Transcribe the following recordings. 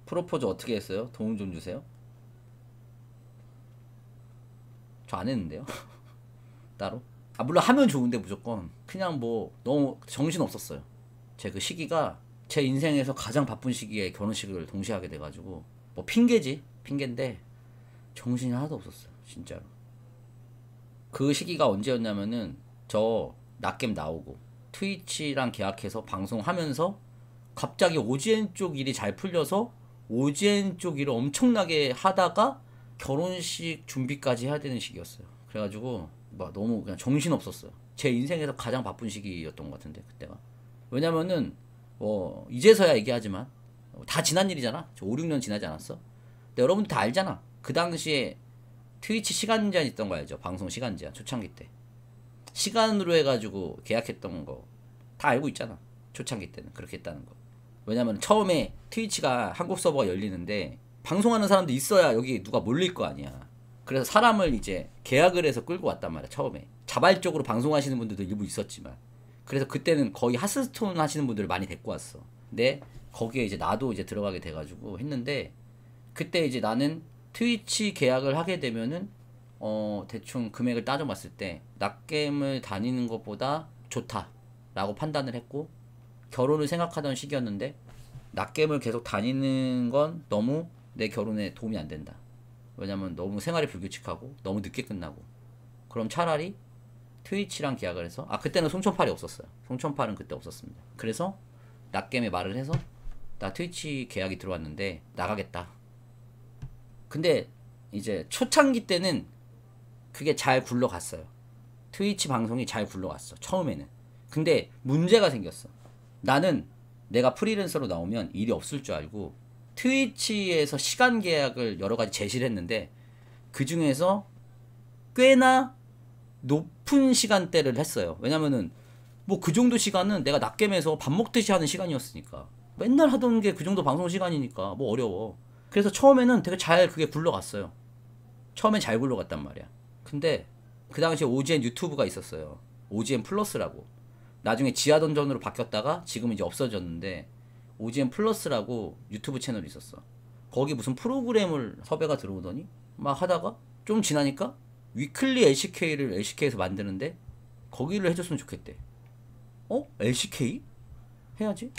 프로포즈 어떻게 했어요? 도움 좀 주세요. 저 안 했는데요. 따로. 아 물론 하면 좋은데 무조건 그냥 뭐 너무 정신 없었어요. 제 그 시기가 제 인생에서 가장 바쁜 시기에 결혼식을 동시에 하게 돼가지고 뭐 핑계지 핑계인데 정신이 하나도 없었어요 진짜로. 그 시기가 언제였냐면은 저 낮겜 나오고 트위치랑 계약해서 방송하면서 갑자기 오지엔 쪽 일이 잘 풀려서 오지엔 쪽 일을 엄청나게 하다가 결혼식 준비까지 해야 되는 시기였어요. 그래가지고 막 너무 그냥 정신 없었어요. 제 인생에서 가장 바쁜 시기였던 것 같은데 그때가. 왜냐면은 뭐 이제서야 얘기하지만 다 지난 일이잖아. 저 5, 6년 지나지 않았어? 근데 여러분들 다 알잖아. 그 당시에 트위치 시간 제한 있던 거 알죠? 방송 시간 제한 초창기 때 시간으로 해가지고 계약했던 거 다 알고 있잖아. 초창기 때는 그렇게 했다는 거. 왜냐면 처음에 트위치가 한국 서버가 열리는데 방송하는 사람도 있어야 여기 누가 몰릴 거 아니야. 그래서 사람을 이제 계약을 해서 끌고 왔단 말이야. 처음에 자발적으로 방송하시는 분들도 일부 있었지만 그래서 그때는 거의 하스스톤 하시는 분들을 많이 데리고 왔어. 근데 거기에 이제 나도 이제 들어가게 돼가지고 했는데 그때 이제 나는 트위치 계약을 하게 되면은 대충 금액을 따져봤을 때 낮겜을 다니는 것보다 좋다라고 판단을 했고 결혼을 생각하던 시기였는데 낮겜을 계속 다니는 건 너무 내 결혼에 도움이 안 된다. 왜냐면 너무 생활이 불규칙하고 너무 늦게 끝나고 그럼 차라리 트위치랑 계약을 해서 그때는 송천팔이 없었어요. 송천팔은 그때 없었습니다. 그래서 낮겜에 말을 해서 나 트위치 계약이 들어왔는데 나가겠다. 근데 이제 초창기 때는 그게 잘 굴러갔어요. 트위치 방송이 잘 굴러갔어 처음에는. 근데 문제가 생겼어. 나는 내가 프리랜서로 나오면 일이 없을 줄 알고 트위치에서 시간 계약을 여러 가지 제시를 했는데 그 중에서 꽤나 높은 시간대를 했어요. 왜냐면은 뭐 그 정도 시간은 내가 낮겜에서 밥 먹듯이 하는 시간이었으니까 맨날 하던 게 그 정도 방송 시간이니까 뭐 어려워. 그래서 처음에는 되게 잘 그게 굴러갔어요. 처음엔 잘 굴러갔단 말이야. 근데 그 당시에 오지엔 유튜브가 있었어요. 오지엔 플러스라고. 나중에 지하던전으로 바뀌었다가 지금 이제 없어졌는데 오지엔 플러스라고 유튜브 채널이 있었어. 거기 무슨 프로그램을 섭외가 들어오더니 막 하다가 좀 지나니까 위클리 LCK를 LCK에서 만드는데 거기를 해줬으면 좋겠대. LCK? 해야지.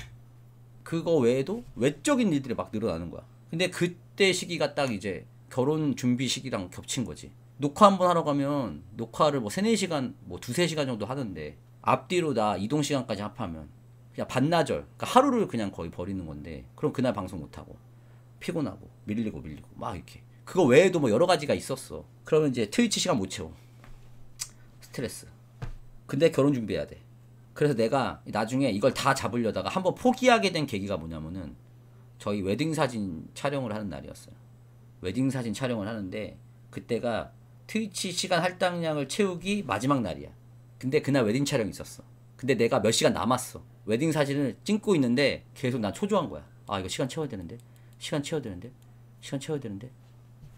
그거 외에도 외적인 일들이 막 늘어나는 거야. 근데 그때 시기가 딱 이제 결혼 준비 시기랑 겹친 거지. 녹화 한번 하러 가면 녹화를 뭐 3, 4시간 뭐 2, 3시간 정도 하는데 앞뒤로 나 이동 시간까지 합하면 그냥 반나절 그러니까 하루를 그냥 거의 버리는 건데 그럼 그날 방송 못하고 피곤하고 밀리고 막 이렇게 그거 외에도 뭐 여러 가지가 있었어. 그러면 이제 트위치 시간 못 채워. 스트레스. 근데 결혼 준비해야 돼. 그래서 내가 나중에 이걸 다 잡으려다가 한번 포기하게 된 계기가 뭐냐면은 저희 웨딩 사진 촬영을 하는 날이었어요. 웨딩 사진 촬영을 하는데 그때가 트위치 시간 할당량을 채우기 마지막 날이야. 근데 그날 웨딩 촬영이 있었어. 근데 내가 몇 시간 남았어. 웨딩 사진을 찍고 있는데 계속 난 초조한 거야. 이거 시간 채워야 되는데 시간 채워야 되는데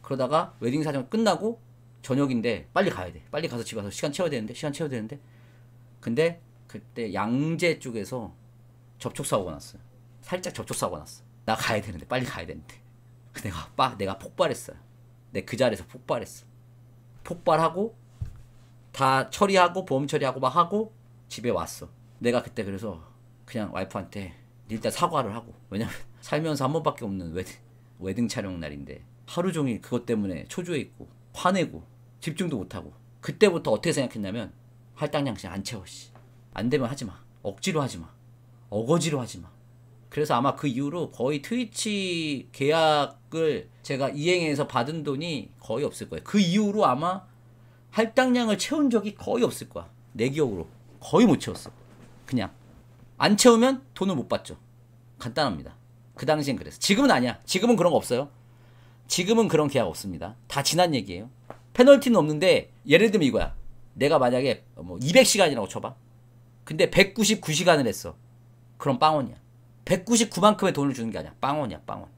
그러다가 웨딩 사진 끝나고 저녁인데 빨리 가야 돼. 빨리 가서 집에 가서 시간 채워야 되는데 근데 그때 양재 쪽에서 접촉사고가 났어요. 살짝 접촉사고가 났어. 나 가야 되는데 빨리 가야 되는데 내가 폭발했어요. 내 그 자리에서 폭발했어. 폭발하고 다 처리하고 보험 처리하고 막 하고 집에 왔어. 내가 그때 그래서 그냥 와이프한테 일단 사과를 하고 왜냐면 살면서 한 번밖에 없는 웨딩 촬영 날인데 하루 종일 그것 때문에 초조해 있고 화내고 집중도 못하고 그때부터 어떻게 생각했냐면 할당량 그냥 안 채워. 안 되면 하지마. 억지로 하지마. 어거지로 하지마. 그래서 아마 그 이후로 거의 트위치 계약을 제가 이행해서 받은 돈이 거의 없을 거예요. 그 이후로 아마 할당량을 채운 적이 거의 없을 거야. 내 기억으로 거의 못 채웠어. 그냥 안 채우면 돈을 못 받죠. 간단합니다. 그 당시엔 그랬어. 지금은 아니야. 지금은 그런 거 없어요. 지금은 그런 계약 없습니다. 다 지난 얘기예요. 페널티는 없는데 예를 들면 이거야. 내가 만약에 뭐 200시간이라고 쳐봐. 근데 199시간을 했어. 그럼 빵원이야. 199만큼의 돈을 주는 게 아니야. 빵원이야, 빵원.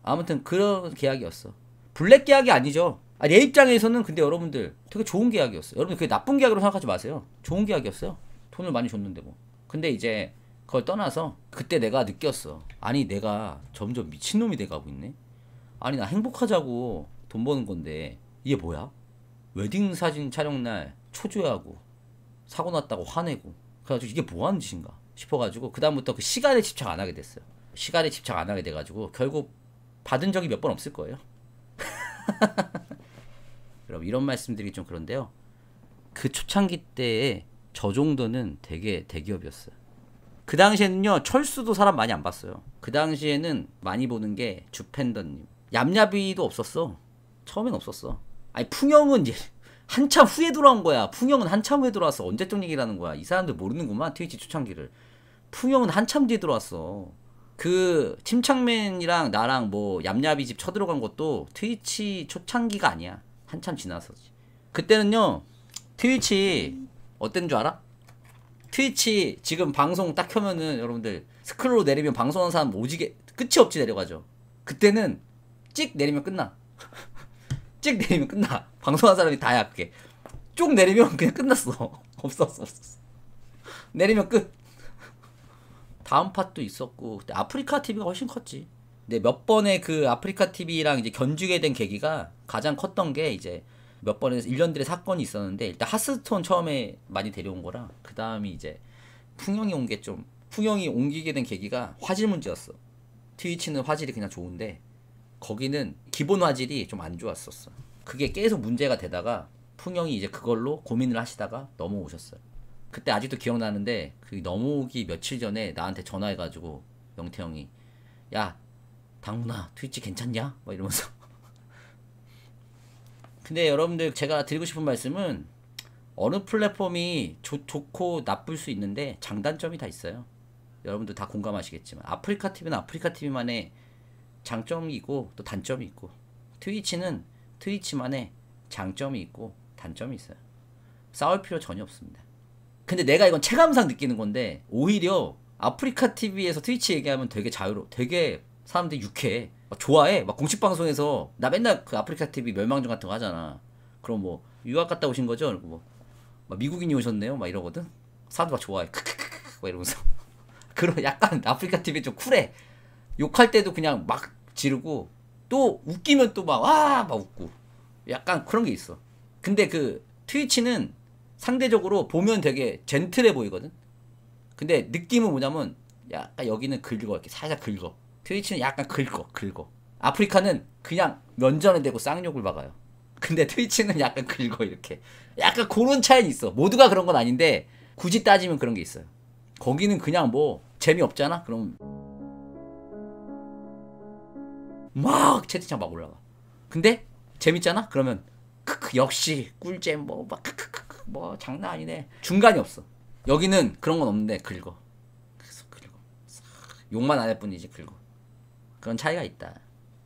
아무튼 그런 계약이었어. 블랙 계약이 아니죠. 내 입장에서는 근데 여러분들 되게 좋은 계약이었어요. 여러분 그게 나쁜 계약으로 생각하지 마세요. 좋은 계약이었어요. 돈을 많이 줬는데 뭐. 근데 이제 그걸 떠나서 그때 내가 느꼈어. 아니 내가 점점 미친놈이 돼가고 있네. 아니 나 행복하자고 돈 버는 건데 이게 뭐야? 웨딩 사진 촬영 날 초조해하고 사고 났다고 화내고 그래가지고 이게 뭐 하는 짓인가 싶어가지고 그 다음부터 그 시간에 집착 안 하게 됐어요. 시간에 집착 안 하게 돼가지고 결국 받은 적이 몇 번 없을 거예요. 여러분 이런 말씀드리기 좀 그런데요. 그 초창기 때에 저 정도는 되게 대기업이었어요. 그 당시에는요 철수도 사람 많이 안 봤어요. 그 당시에는 많이 보는 게 주펜더님, 얌얌이도 없었어. 처음엔 없었어. 아니 풍영은 이제 한참 후에 돌아온 거야. 풍영은 한참 후에 돌아왔어. 언제적 얘기라는 거야. 이 사람들 모르는구만 트위치 초창기를. 풍영은 한참 뒤에 들어왔어. 그 침착맨이랑 나랑 뭐 얌얌이 집 쳐들어간 것도 트위치 초창기가 아니야. 한참 지나서지. 그때는요 트위치 어땠는 줄 알아? 트위치 지금 방송 딱 켜면은 여러분들 스크롤로 내리면 방송하는 사람 오지게 끝이 없이 내려가죠. 그때는 찍 내리면 끝나. 찍 내리면 끝나. 방송하는 사람이 다야 그게. 쭉 내리면 그냥 끝났어. 없었어. 내리면 끝. 다음 팟도 있었고 그때 아프리카 TV가 훨씬 컸지. 근데 몇 번의 그 아프리카 TV랑 이제 견주게 된 계기가 가장 컸던 게 이제 몇 번의 일련들의 사건이 있었는데 일단 하스스톤 처음에 많이 데려온 거라 그 다음이 이제 풍영이 온 게 좀 풍영이 옮기게 된 계기가 화질 문제였어. 트위치는 화질이 그냥 좋은데 거기는 기본 화질이 좀 안 좋았었어. 그게 계속 문제가 되다가 풍영이 이제 그걸로 고민을 하시다가 넘어오셨어요. 그때 아직도 기억나는데 그 넘어오기 며칠 전에 나한테 전화해가지고 영태형이 야 당문아 트위치 괜찮냐? 막 이러면서 근데 여러분들 제가 드리고 싶은 말씀은 어느 플랫폼이 좋고 나쁠 수 있는데 장단점이 다 있어요. 여러분들 다 공감하시겠지만 아프리카 TV는 아프리카 TV만의 장점이 있고 또 단점이 있고 트위치는 트위치만의 장점이 있고 단점이 있어요. 싸울 필요 전혀 없습니다. 근데 내가 이건 체감상 느끼는 건데 오히려 아프리카 TV에서 트위치 얘기하면 되게 자유로워. 되게 사람들이 유쾌해. 막 좋아해. 막 공식 방송에서 나 맨날 그 아프리카 TV 멸망전 같은 거 하잖아. 그럼 뭐 유학 갔다 오신 거죠? 그리고 뭐 막 미국인이 오셨네요. 막 이러거든. 사람들 막 좋아해. 크크크크 막 이러면서. 그런 약간 아프리카 TV 좀 쿨해. 욕할 때도 그냥 막 지르고 또 웃기면 또 막 와 막 웃고. 약간 그런 게 있어. 근데 그 트위치는 상대적으로 보면 되게 젠틀해 보이거든. 근데 느낌은 뭐냐면 약간 여기는 긁어 이렇게 살짝 긁어. 트위치는 약간 긁어. 아프리카는 그냥 면전에 대고 쌍욕을 박아요. 근데 트위치는 약간 긁어 이렇게. 약간 그런 차이는 있어. 모두가 그런 건 아닌데 굳이 따지면 그런 게 있어요. 거기는 그냥 뭐 재미없잖아? 그럼 막 채팅창 막 올라가. 근데 재밌잖아? 그러면 크크 역시 꿀잼 뭐 막 크크크 뭐 장난 아니네. 중간이 없어. 여기는 그런 건 없는데 긁어. 계속 긁어. 욕만 안 할 뿐이지 긁어. 그런 차이가 있다.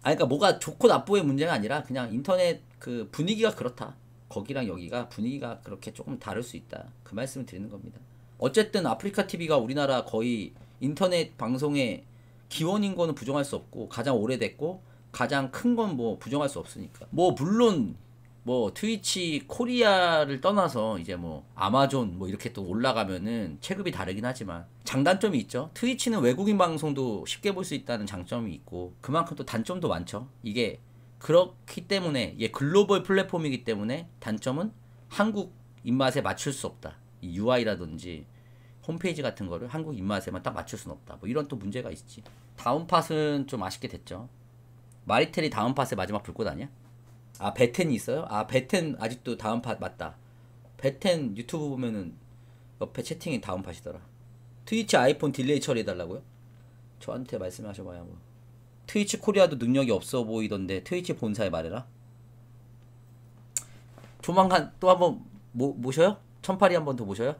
아니 그러니까 뭐가 좋고 나쁘의 문제가 아니라 그냥 인터넷 그 분위기가 그렇다. 거기랑 여기가 분위기가 그렇게 조금 다를 수 있다. 그 말씀을 드리는 겁니다. 어쨌든 아프리카 TV가 우리나라 거의 인터넷 방송의 기원인 거는 부정할 수 없고 가장 오래됐고 가장 큰 건 뭐 부정할 수 없으니까. 뭐 물론 뭐 트위치 코리아를 떠나서 이제 뭐 아마존 뭐 이렇게 또 올라가면은 체급이 다르긴 하지만 장단점이 있죠. 트위치는 외국인 방송도 쉽게 볼 수 있다는 장점이 있고 그만큼 또 단점도 많죠. 이게 그렇기 때문에 이게 글로벌 플랫폼이기 때문에 단점은 한국 입맛에 맞출 수 없다. 이 UI라든지 홈페이지 같은 거를 한국 입맛에만 딱 맞출 수는 없다. 뭐 이런 또 문제가 있지. 다음 팟은 좀 아쉽게 됐죠. 마리텔이 다음 팟의 마지막 불꽃 아니야? 아 베텐이 있어요? 아 베텐 아직도 다음 팟 맞다. 베텐 유튜브 보면은 옆에 채팅이 다음 팟이더라. 트위치 아이폰 딜레이 처리해달라고요? 저한테 말씀하셔봐야 뭐. 트위치 코리아도 능력이 없어 보이던데 트위치 본사에 말해라. 조만간 또 한번 모셔요? 천팔이 한번 더 모셔요?